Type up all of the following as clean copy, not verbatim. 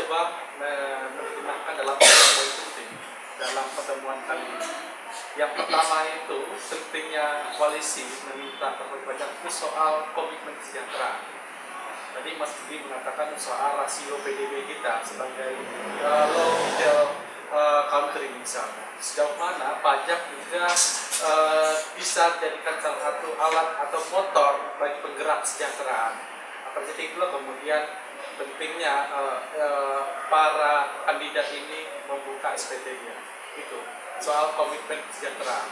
coba menerjemahkan dalam poin penting dalam pertemuan kali ini. Yang pertama itu pentingnya koalisi meminta terkait pajak itu soal komitmen kesejahteraan. Tadi Mas Budi mengatakan soal rasio PDB kita sebagai low middle country misalnya. Sejauh mana pajak juga bisa dijadikan salah satu alat atau motor bagi penggerak kesejahteraan. Akan jadi itulah kemudian pentingnya para kandidat ini membuka SPT-nya. Itu soal komitmen kesejahteraan.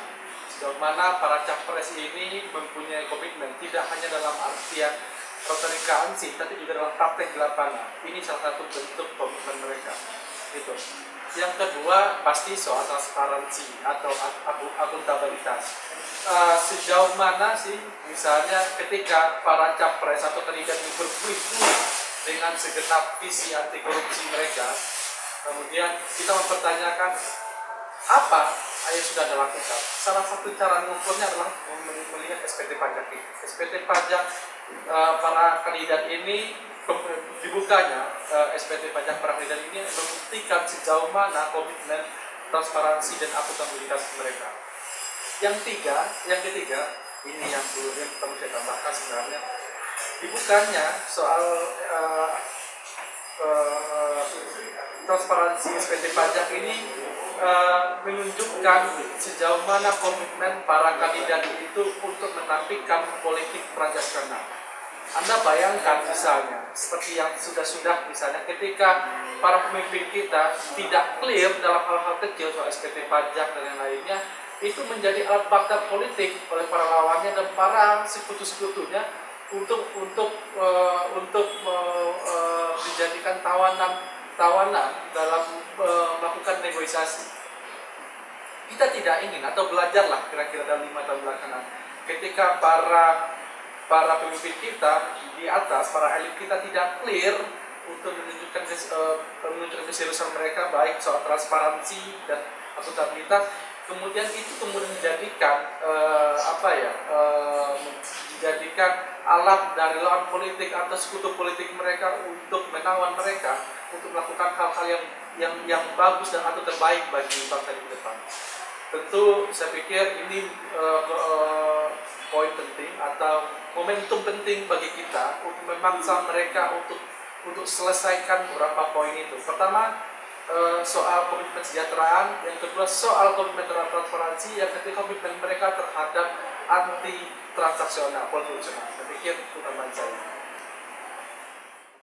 Sejauh mana para capres ini mempunyai komitmen tidak hanya dalam artian retorika ansih, tapi juga dalam praktek di lapangan. Ini salah satu bentuk komitmen mereka. Itu. Yang kedua pasti soal transparansi atau akuntabilitas. Sejauh mana sih misalnya ketika para capres atau kandidat ini berbuih-buih dengan segenap visi anti korupsi mereka, kemudian kita mempertanyakan apa yang sudah dilakukan. Salah satu cara mengukurnya adalah melihat SPT pajak ini. SPT pajak para kandidat ini dibukanya SPT pajak para kandidat ini membuktikan sejauh mana komitmen transparansi dan akuntabilitas mereka. Yang ketiga ini yang perlu saya tambahkan sebenarnya, dibukanya soal transparansi SPT pajak ini menunjukkan sejauh mana komitmen para kandidat itu untuk menampilkan politik transaksional. Anda bayangkan misalnya, seperti yang sudah misalnya ketika para pemimpin kita tidak clear dalam hal-hal kecil soal SPT pajak dan yang lainnya, itu menjadi alat bakar politik oleh para lawannya dan para sekutu-sekutunya untuk dijadikan tawanan dalam melakukan negosiasi. Kita tidak ingin atau belajarlah kira-kira dalam 5 tahun belakangan ketika para pemimpin kita di atas, para elit kita tidak clear untuk menunjukkan keseriusan mereka baik soal transparansi dan akuntabilitas, kemudian itu menjadikan dijadikan alat dari lawan politik atau sekutu politik mereka untuk menawan mereka untuk melakukan hal-hal yang bagus dan atau terbaik bagi bangsa di depan. Tentu saya pikir ini poin penting atau momentum penting bagi kita untuk memaksa mereka untuk selesaikan beberapa poin itu. Pertama soal komitmen kesejahteraan, yang kedua soal komitmen terhadap transparansi, yang ketiga komitmen mereka terhadap anti transaksional, politik. Saya pikir itu tambahan saya.